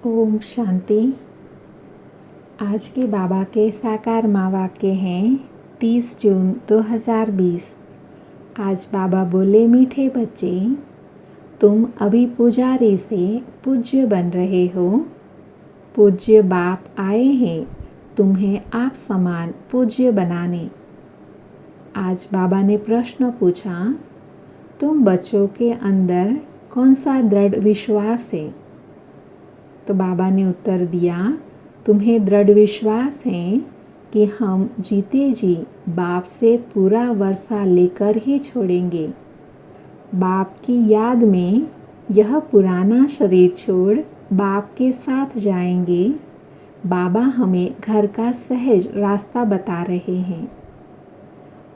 ओम शांति। आज के बाबा के साकार माँ वाक्य हैं 30 जून 2020। आज बाबा बोले, मीठे बच्चे, तुम अभी पुजारी से पूज्य बन रहे हो। पूज्य बाप आए हैं तुम्हें आप समान पूज्य बनाने। आज बाबा ने प्रश्न पूछा, तुम बच्चों के अंदर कौन सा दृढ़ विश्वास है? तो बाबा ने उत्तर दिया, तुम्हें दृढ़ विश्वास है कि हम जीते जी बाप से पूरा वर्षा लेकर ही छोड़ेंगे। बाप की याद में यह पुराना शरीर छोड़ बाप के साथ जाएंगे। बाबा हमें घर का सहज रास्ता बता रहे हैं।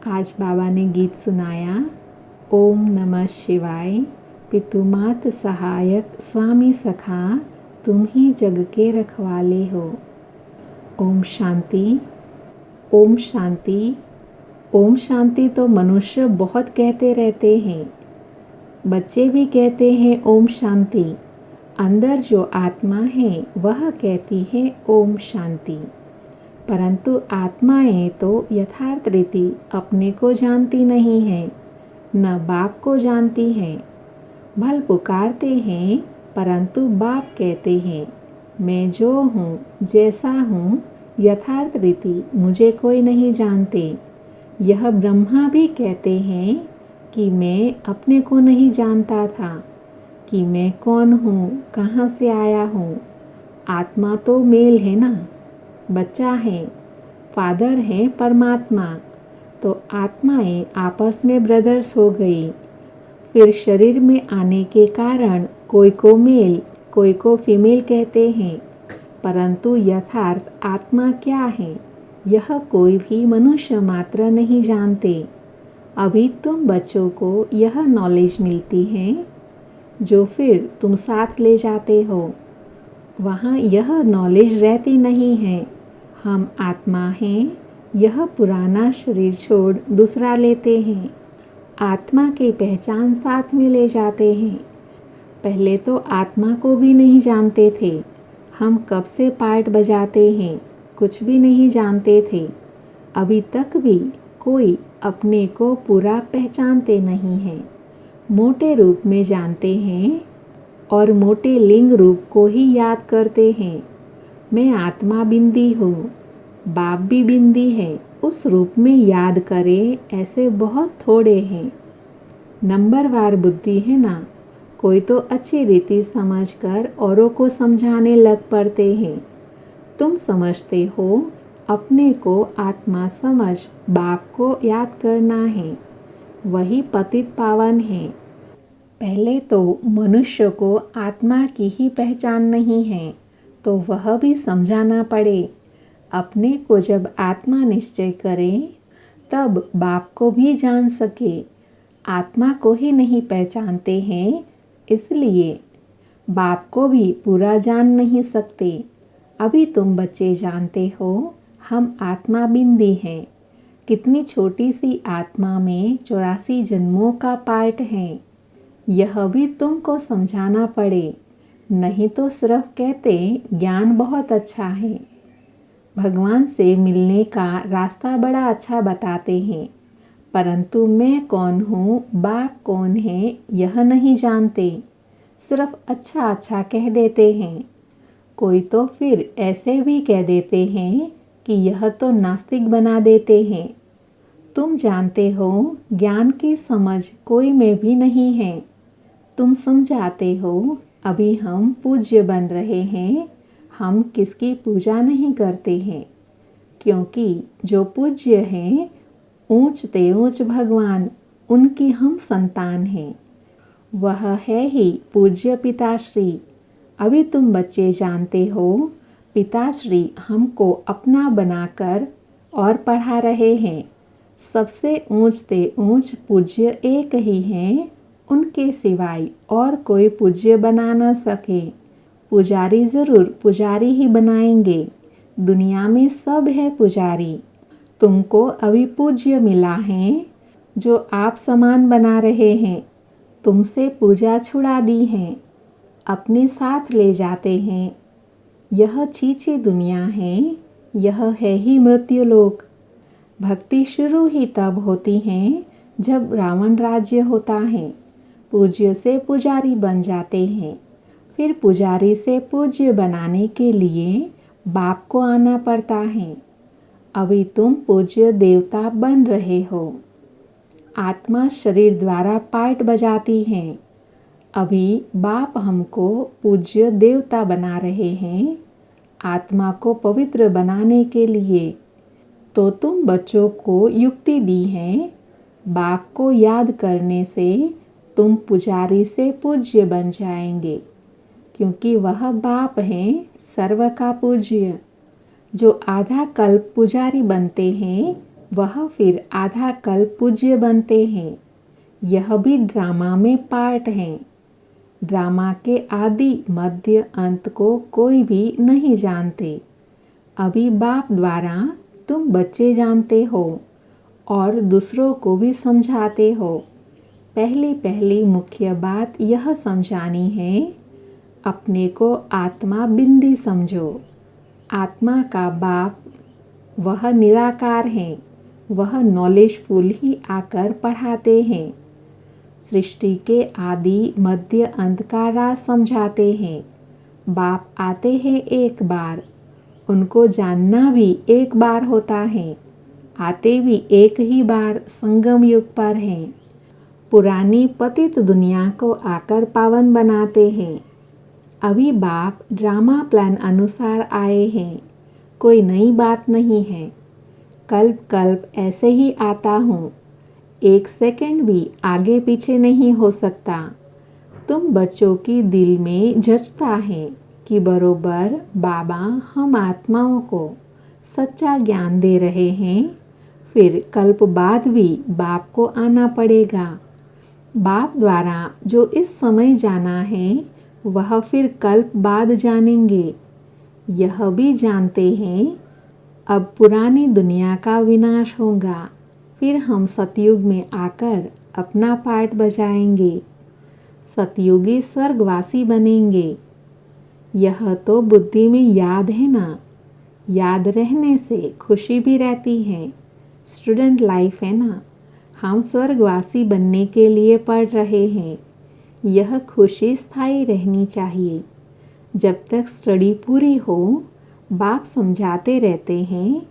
आज बाबा ने गीत सुनाया, ओम नमः शिवाय। पितुमात सहायक स्वामी सखा, तुम ही जग के रखवाले हो। ओम शांति। ओम शांति। ओम शांति तो मनुष्य बहुत कहते रहते हैं। बच्चे भी कहते हैं ओम शांति। अंदर जो आत्मा है वह कहती है ओम शांति। परंतु आत्माएं तो यथार्थ रीति अपने को जानती नहीं है, न बाप को जानती हैं। भल पुकारते हैं परंतु बाप कहते हैं, मैं जो हूँ जैसा हूँ यथार्थ रीति मुझे कोई नहीं जानते। यह ब्रह्मा भी कहते हैं कि मैं अपने को नहीं जानता था कि मैं कौन हूँ, कहाँ से आया हूँ। आत्मा तो मेल है ना, बच्चा है, फादर है परमात्मा। तो आत्माएं आपस में ब्रदर्स हो गई। फिर शरीर में आने के कारण कोई को मेल कोई को फीमेल कहते हैं, परंतु यथार्थ आत्मा क्या है यह कोई भी मनुष्य मात्र नहीं जानते। अभी तुम बच्चों को यह नॉलेज मिलती है जो फिर तुम साथ ले जाते हो। वहाँ यह नॉलेज रहती नहीं है, हम आत्मा हैं, यह पुराना शरीर छोड़ दूसरा लेते हैं। आत्मा की पहचान साथ में ले जाते हैं। पहले तो आत्मा को भी नहीं जानते थे। हम कब से पार्ट बजाते हैं कुछ भी नहीं जानते थे। अभी तक भी कोई अपने को पूरा पहचानते नहीं है। मोटे रूप में जानते हैं और मोटे लिंग रूप को ही याद करते हैं। मैं आत्मा बिंदी हूँ, बाप भी बिंदी है। उस रूप में याद करें ऐसे बहुत थोड़े हैं। नंबरवार बुद्धि है ना, कोई तो अच्छी रीति समझकर औरों को समझाने लग पड़ते हैं। तुम समझते हो अपने को आत्मा समझ बाप को याद करना है, वही पतित पावन है। पहले तो मनुष्य को आत्मा की ही पहचान नहीं है तो वह भी समझाना पड़े। अपने को जब आत्मा निश्चय करे तब बाप को भी जान सके। आत्मा को ही नहीं पहचानते हैं, इसलिए बाप को भी पूरा जान नहीं सकते। अभी तुम बच्चे जानते हो हम आत्मा बिंदी हैं। कितनी छोटी सी आत्मा में 84 जन्मों का पार्ट है। यह भी तुमको समझाना पड़े, नहीं तो सिर्फ कहते ज्ञान बहुत अच्छा है। भगवान से मिलने का रास्ता बड़ा अच्छा बताते हैं, परंतु मैं कौन हूँ, बाप कौन है यह नहीं जानते। सिर्फ अच्छा अच्छा कह देते हैं। कोई तो फिर ऐसे भी कह देते हैं कि यह तो नास्तिक बना देते हैं। तुम जानते हो ज्ञान की समझ कोई में भी नहीं है। तुम समझाते हो अभी हम पूज्य बन रहे हैं, हम किसकी पूजा नहीं करते हैं, क्योंकि जो पूज्य हैं ऊंच ते ऊंच भगवान, उनकी हम संतान हैं। वह है ही पूज्य पिताश्री। अभी तुम बच्चे जानते हो पिताश्री हमको अपना बनाकर और पढ़ा रहे हैं। सबसे ऊंच ते ऊंच पूज्य एक ही हैं, उनके सिवाय और कोई पूज्य बना न सके। पुजारी ज़रूर पुजारी ही बनाएंगे। दुनिया में सब है पुजारी। तुमको अभी पूज्य मिला है जो आप समान बना रहे हैं। तुमसे पूजा छुड़ा दी है, अपने साथ ले जाते हैं। यह छीछी दुनिया है, यह है ही मृत्युलोक। भक्ति शुरू ही तब होती है जब रावण राज्य होता है। पूज्य से पुजारी बन जाते हैं। फिर पुजारी से पूज्य बनाने के लिए बाप को आना पड़ता है। अभी तुम पूज्य देवता बन रहे हो। आत्मा शरीर द्वारा पार्ट बजाती है। अभी बाप हमको पूज्य देवता बना रहे हैं, आत्मा को पवित्र बनाने के लिए। तो तुम बच्चों को युक्ति दी है, बाप को याद करने से तुम पुजारी से पूज्य बन जाएंगे, क्योंकि वह बाप हैं सर्व का पूज्य। जो आधा कल्प पुजारी बनते हैं वह फिर आधा कल्प पूज्य बनते हैं। यह भी ड्रामा में पार्ट है। ड्रामा के आदि मध्य अंत को कोई भी नहीं जानते। अभी बाप द्वारा तुम बच्चे जानते हो और दूसरों को भी समझाते हो। पहली मुख्य बात यह समझानी है, अपने को आत्मा बिंदी समझो। आत्मा का बाप वह निराकार है, वह नॉलेजफुल ही आकर पढ़ाते हैं। सृष्टि के आदि मध्य अंत का राज समझाते हैं। बाप आते हैं एक बार, उनको जानना भी एक बार होता है। आते भी एक ही बार संगम युग पर हैं। पुरानी पतित दुनिया को आकर पावन बनाते हैं। अभी बाप ड्रामा प्लान अनुसार आए हैं, कोई नई बात नहीं है। कल्प कल्प ऐसे ही आता हूँ, एक सेकंड भी आगे पीछे नहीं हो सकता। तुम बच्चों की दिल में जचता है कि बरोबर बाबा हम आत्माओं को सच्चा ज्ञान दे रहे हैं। फिर कल्प बाद भी बाप को आना पड़ेगा। बाप द्वारा जो इस समय जाना है वह फिर कल्प बाद जानेंगे। यह भी जानते हैं अब पुरानी दुनिया का विनाश होगा, फिर हम सतयुग में आकर अपना पार्ट बजाएंगे। सतयुगी स्वर्गवासी बनेंगे। यह तो बुद्धि में याद है ना। याद रहने से खुशी भी रहती है। स्टूडेंट लाइफ है ना। हम स्वर्गवासी बनने के लिए पढ़ रहे हैं। यह खुशी स्थायी रहनी चाहिए। जब तक स्टडी पूरी हो, बाप समझाते रहते हैं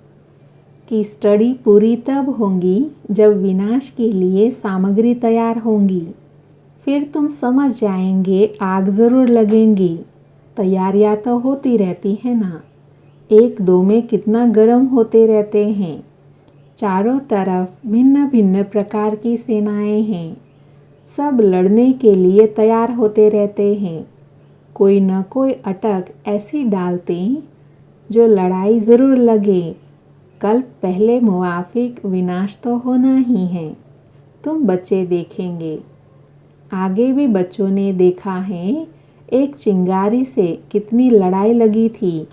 कि स्टडी पूरी तब होगी जब विनाश के लिए सामग्री तैयार होंगी। फिर तुम समझ जाएंगे आग ज़रूर लगेंगी। तैयारियां तो होती रहती है ना। एक दो में कितना गर्म होते रहते हैं। चारों तरफ भिन्न भिन्न प्रकार की सेनाएं हैं। सब लड़ने के लिए तैयार होते रहते हैं। कोई न कोई अटक ऐसी डालते जो लड़ाई ज़रूर लगे। कल पहले मुवाफिक विनाश तो होना ही है। तुम बच्चे देखेंगे। आगे भी बच्चों ने देखा है एक चिंगारी से कितनी लड़ाई लगी थी।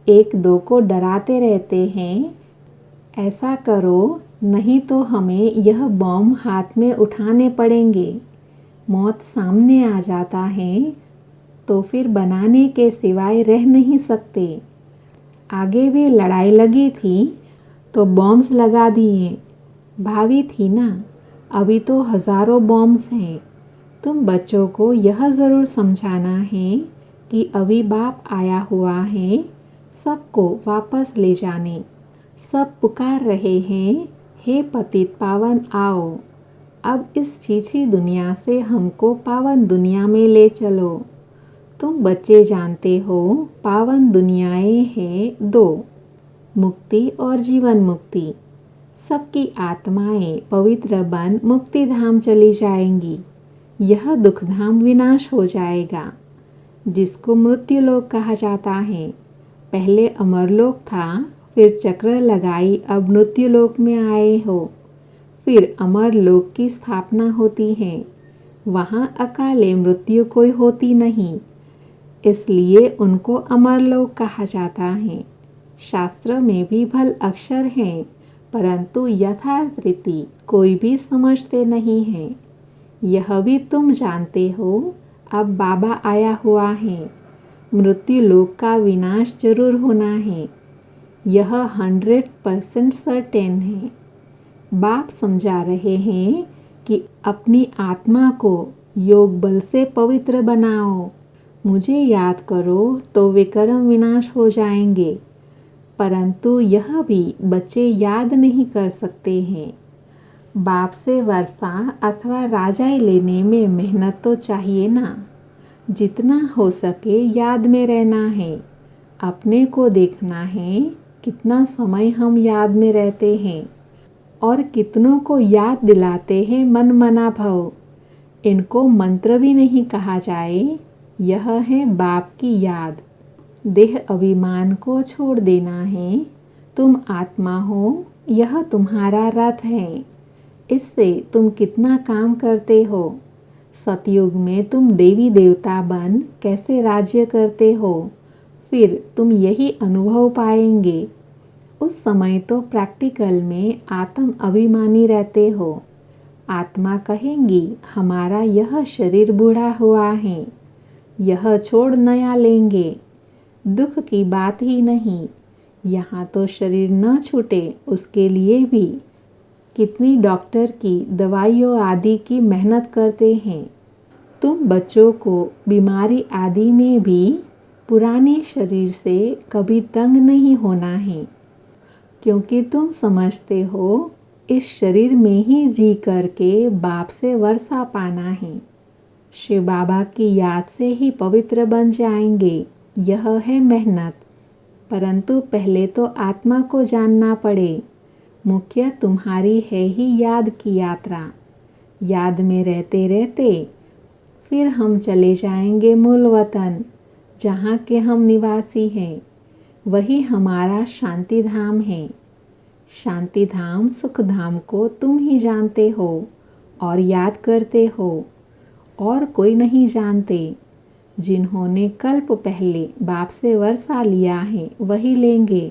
एक दो को डराते रहते हैं, ऐसा करो नहीं तो हमें यह बॉम्ब हाथ में उठाने पड़ेंगे। मौत सामने आ जाता है तो फिर बनाने के सिवाय रह नहीं सकते। आगे भी लड़ाई लगी थी तो बॉम्ब्स लगा दिए। भावी थी ना, अभी तो हज़ारों बॉम्ब्स हैं। तुम बच्चों को यह ज़रूर समझाना है कि अभी बाप आया हुआ है सबको वापस ले जाने। सब पुकार रहे हैं, हे पतित पावन आओ, अब इस छीछी दुनिया से हमको पावन दुनिया में ले चलो। तुम बच्चे जानते हो पावन दुनियाएं हैं दो, मुक्ति और जीवन मुक्ति। सबकी आत्माएं पवित्र बन मुक्ति धाम चली जाएंगी। यह दुख धाम विनाश हो जाएगा, जिसको मृत्युलोक कहा जाता है। पहले अमरलोक था, फिर चक्र लगाई, अब मृत्युलोक में आए हो। फिर अमरलोक की स्थापना होती है। वहाँ अकाले मृत्यु कोई होती नहीं, इसलिए उनको अमरलोक कहा जाता है। शास्त्र में भी भल अक्षर हैं, परंतु यथार्थ रीति कोई भी समझते नहीं है। यह भी तुम जानते हो, अब बाबा आया हुआ है। मृत्यु लोक का विनाश जरूर होना है, यह 100% सर्टेन है। बाप समझा रहे हैं कि अपनी आत्मा को योग बल से पवित्र बनाओ। मुझे याद करो तो विकर्म विनाश हो जाएंगे, परंतु यह भी बच्चे याद नहीं कर सकते हैं। बाप से वर्षा अथवा राजाई लेने में मेहनत तो चाहिए ना। जितना हो सके याद में रहना है। अपने को देखना है कितना समय हम याद में रहते हैं और कितनों को याद दिलाते हैं मन मना भव। इनको मंत्र भी नहीं कहा जाए, यह है बाप की याद। देह अभिमान को छोड़ देना है। तुम आत्मा हो, यह तुम्हारा रथ है। इससे तुम कितना काम करते हो। सतयुग में तुम देवी देवता बन कैसे राज्य करते हो, फिर तुम यही अनुभव पाएंगे। उस समय तो प्रैक्टिकल में आत्म अभिमानी रहते हो। आत्मा कहेंगी हमारा यह शरीर बूढ़ा हुआ है, यह छोड़ नया लेंगे। दुख की बात ही नहीं, यहाँ तो शरीर न छूटे उसके लिए भी कितनी डॉक्टर की दवाइयों आदि की मेहनत करते हैं। तुम बच्चों को बीमारी आदि में भी पुराने शरीर से कभी तंग नहीं होना है, क्योंकि तुम समझते हो इस शरीर में ही जी करके बाप से वर्षा पाना है। शिव बाबा की याद से ही पवित्र बन जाएंगे, यह है मेहनत। परंतु पहले तो आत्मा को जानना पड़े। मुख्य तुम्हारी है ही याद की यात्रा। याद में रहते रहते फिर हम चले जाएंगे मूल वतन, जहाँ के हम निवासी हैं। वही हमारा शांति धाम है। शांति धाम सुख धाम को तुम ही जानते हो और याद करते हो, और कोई नहीं जानते। जिन्होंने कल्प पहले बाप से वर्षा लिया है वही लेंगे।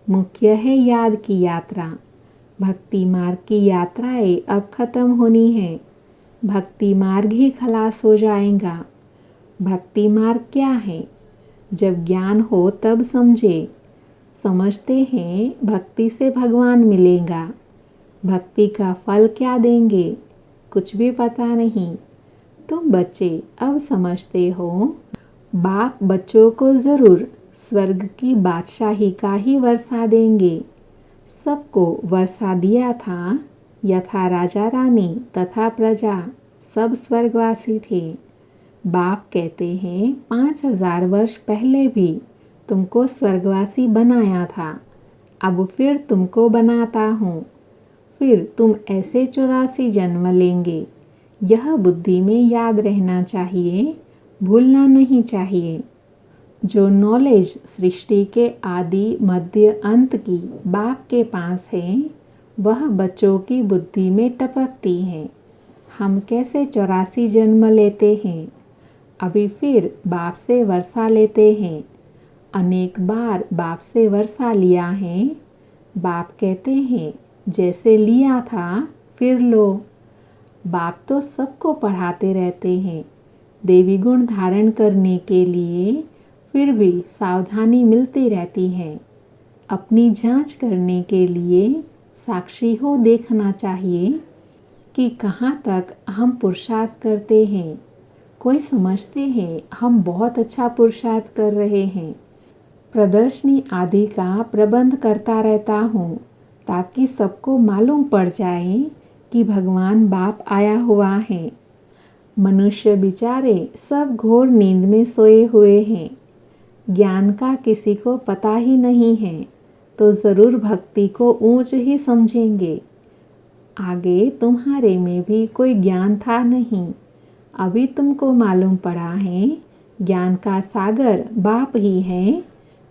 मुख्य है याद की यात्रा। भक्ति मार्ग की यात्राएं अब खत्म होनी है। भक्ति मार्ग ही खलास हो जाएगा। भक्ति मार्ग क्या है? जब ज्ञान हो तब समझे। समझते हैं भक्ति से भगवान मिलेगा। भक्ति का फल क्या देंगे, कुछ भी पता नहीं। तुम बच्चे अब समझते हो, बाप बच्चों को ज़रूर स्वर्ग की बादशाही का ही वर्षा देंगे। सबको वर्षा दिया था, यथा राजा रानी तथा प्रजा सब स्वर्गवासी थे। बाप कहते हैं 5000 वर्ष पहले भी तुमको स्वर्गवासी बनाया था, अब फिर तुमको बनाता हूँ। फिर तुम ऐसे 84 जन्म लेंगे। यह बुद्धि में याद रहना चाहिए, भूलना नहीं चाहिए। जो नॉलेज सृष्टि के आदि मध्य अंत की बाप के पास है, वह बच्चों की बुद्धि में टपकती है। हम कैसे 84 जन्म लेते हैं, अभी फिर बाप से वर्षा लेते हैं। अनेक बार बाप से वर्षा लिया है। बाप कहते हैं जैसे लिया था फिर लो। बाप तो सबको पढ़ाते रहते हैं देवी गुण धारण करने के लिए, फिर भी सावधानी मिलती रहती है। अपनी जांच करने के लिए साक्षी हो देखना चाहिए कि कहाँ तक हम पुरुषार्थ करते हैं। कोई समझते हैं हम बहुत अच्छा पुरुषार्थ कर रहे हैं। प्रदर्शनी आदि का प्रबंध करता रहता हूँ ताकि सबको मालूम पड़ जाए कि भगवान बाप आया हुआ है। मनुष्य बेचारे सब घोर नींद में सोए हुए हैं। ज्ञान का किसी को पता ही नहीं है, तो ज़रूर भक्ति को ऊंच ही समझेंगे। आगे तुम्हारे में भी कोई ज्ञान था नहीं, अभी तुमको मालूम पड़ा है ज्ञान का सागर बाप ही है।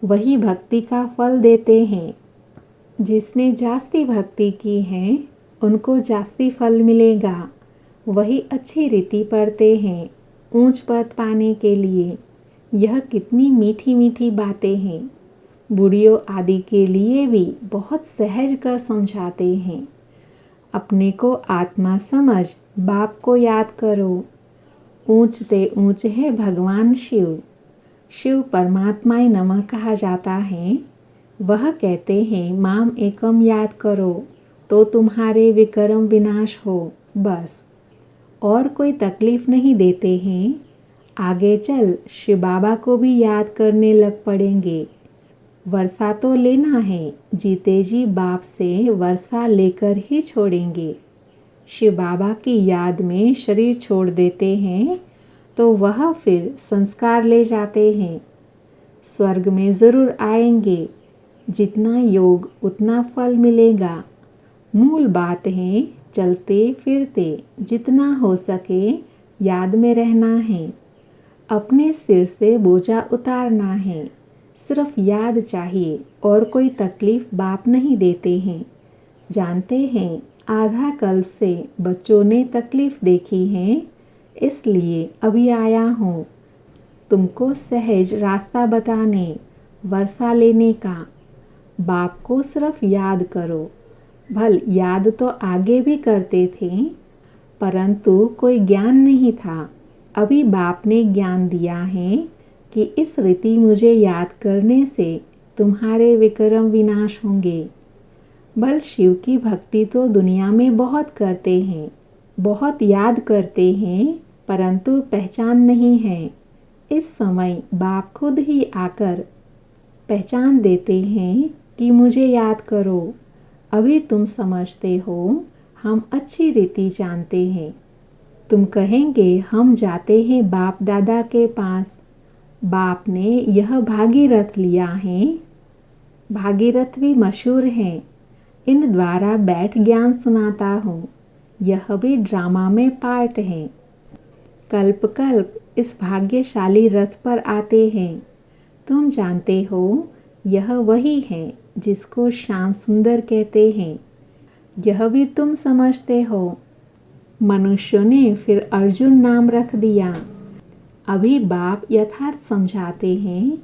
वही भक्ति का फल देते हैं। जिसने जास्ती भक्ति की है उनको जास्ती फल मिलेगा। वही अच्छी रीति पढ़ते हैं ऊंच पद पाने के लिए। यह कितनी मीठी मीठी बातें हैं। बूढ़ियों आदि के लिए भी बहुत सहज कर समझाते हैं। अपने को आत्मा समझ बाप को याद करो। ऊंचते ऊंच है भगवान शिव। शिव परमात्माय नमः कहा जाता है। वह कहते हैं माम एकम याद करो तो तुम्हारे विक्रम विनाश हो, बस। और कोई तकलीफ नहीं देते हैं। आगे चल शिव बाबा को भी याद करने लग पड़ेंगे। वर्षा तो लेना है, जीते जी बाप से वर्षा लेकर ही छोड़ेंगे। शिव बाबा की याद में शरीर छोड़ देते हैं तो वह फिर संस्कार ले जाते हैं। स्वर्ग में ज़रूर आएंगे। जितना योग उतना फल मिलेगा। मूल बात है चलते फिरते जितना हो सके याद में रहना है। अपने सिर से बोझा उतारना है। सिर्फ याद चाहिए और कोई तकलीफ बाप नहीं देते हैं। जानते हैं आधा कल्प से बच्चों ने तकलीफ देखी है, इसलिए अभी आया हूँ तुमको सहज रास्ता बताने, वर्षा लेने का। बाप को सिर्फ याद करो। भल याद तो आगे भी करते थे, परंतु कोई ज्ञान नहीं था। अभी बाप ने ज्ञान दिया है कि इस रीति मुझे याद करने से तुम्हारे विक्रम विनाश होंगे। बल शिव की भक्ति तो दुनिया में बहुत करते हैं, बहुत याद करते हैं, परंतु पहचान नहीं है। इस समय बाप खुद ही आकर पहचान देते हैं कि मुझे याद करो। अभी तुम समझते हो, हम अच्छी रीति जानते हैं। तुम कहेंगे हम जाते हैं बाप दादा के पास। बाप ने यह भागीरथ लिया है। भागीरथ भी मशहूर हैं। इन द्वारा बैठ ज्ञान सुनाता हूँ। यह भी ड्रामा में पार्ट है। कल्प कल्प इस भाग्यशाली रथ पर आते हैं। तुम जानते हो यह वही है जिसको श्याम सुंदर कहते हैं। यह भी तुम समझते हो। मनुष्यों ने फिर अर्जुन नाम रख दिया। अभी बाप यथार्थ समझाते हैं।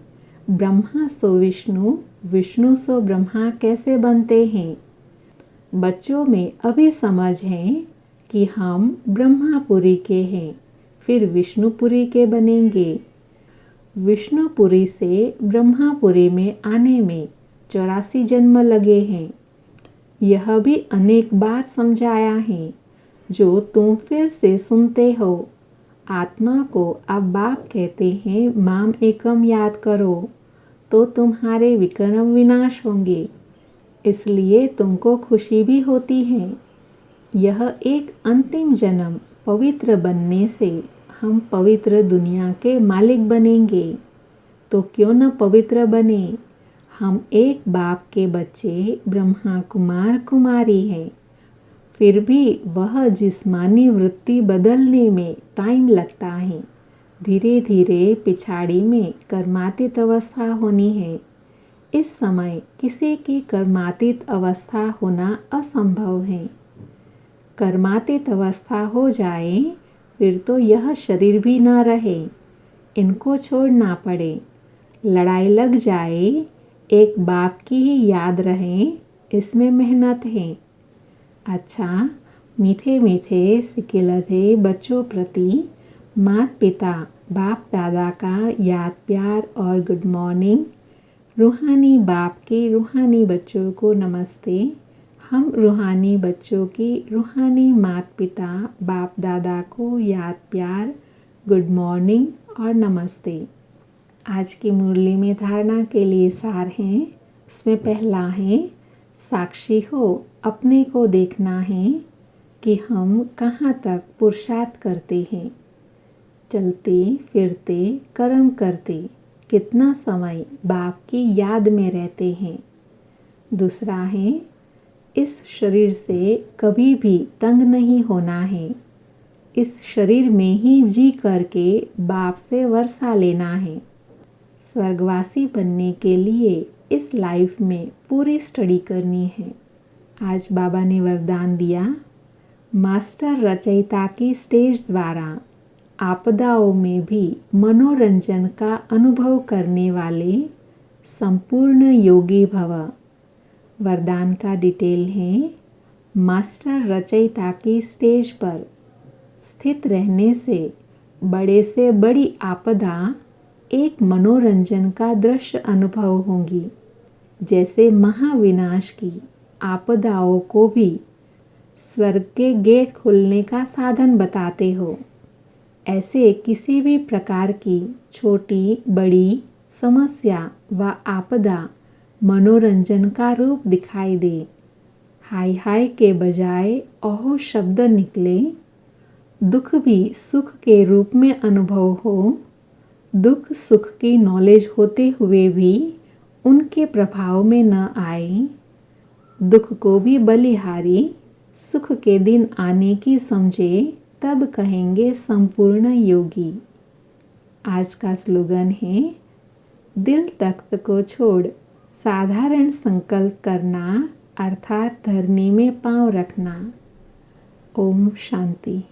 ब्रह्मा सो विष्णु, विष्णु सो ब्रह्मा कैसे बनते हैं। बच्चों में अभी समझ है कि हम ब्रह्मापुरी के हैं, फिर विष्णुपुरी के बनेंगे। विष्णुपुरी से ब्रह्मापुरी में आने में 84 जन्म लगे हैं। यह भी अनेक बार समझाया है, जो तुम फिर से सुनते हो। आत्मा को अब बाप कहते हैं माम एकम याद करो तो तुम्हारे विक्रम विनाश होंगे। इसलिए तुमको खुशी भी होती है। यह एक अंतिम जन्म पवित्र बनने से हम पवित्र दुनिया के मालिक बनेंगे। तो क्यों न पवित्र बने। हम एक बाप के बच्चे ब्रह्मा कुमार कुमारी हैं। फिर भी वह जिस्मानी वृत्ति बदलने में टाइम लगता है। धीरे धीरे पिछाड़ी में कर्मातीत अवस्था होनी है। इस समय किसी की कर्मातीत अवस्था होना असंभव है। कर्मातीत अवस्था हो जाए फिर तो यह शरीर भी न रहे, इनको छोड़ना पड़े। लड़ाई लग जाए, एक बाप की ही याद रहे, इसमें मेहनत है। अच्छा, मीठे मीठे सिकिलधे बच्चों प्रति माता पिता बाप दादा का याद प्यार और गुड मॉर्निंग। रूहानी बाप के रूहानी बच्चों को नमस्ते। हम रूहानी बच्चों की रूहानी माता पिता बाप दादा को याद प्यार, गुड मॉर्निंग और नमस्ते। आज की मुरली में धारणा के लिए सार हैं। इसमें पहला है साक्षी हो, अपने को देखना है कि हम कहाँ तक पुरुषार्थ करते हैं। चलते फिरते कर्म करते कितना समय बाप की याद में रहते हैं। दूसरा है इस शरीर से कभी भी तंग नहीं होना है। इस शरीर में ही जी करके बाप से वर्षा लेना है। स्वर्गवासी बनने के लिए इस लाइफ में पूरी स्टडी करनी है। आज बाबा ने वरदान दिया, मास्टर रचयिता की स्टेज द्वारा आपदाओं में भी मनोरंजन का अनुभव करने वाले संपूर्ण योगी भव। वरदान का डिटेल है, मास्टर रचयिता की स्टेज पर स्थित रहने से बड़े से बड़ी आपदा एक मनोरंजन का दृश्य अनुभव होंगी, जैसे महाविनाश की आपदाओं को भी स्वर्ग के गेट खुलने का साधन बताते हो। ऐसे किसी भी प्रकार की छोटी बड़ी समस्या व आपदा मनोरंजन का रूप दिखाई दे। हाय हाय के बजाय ओहो शब्द निकले, दुख भी सुख के रूप में अनुभव हो, दुख सुख की नॉलेज होते हुए भी उनके प्रभाव में न आए, दुख को भी बलिहारी सुख के दिन आने की समझे, तब कहेंगे संपूर्ण योगी। आज का स्लोगन है, दिल तख्त को छोड़ साधारण संकल्प करना, अर्थात धरनी में पांव रखना। ओम शांति।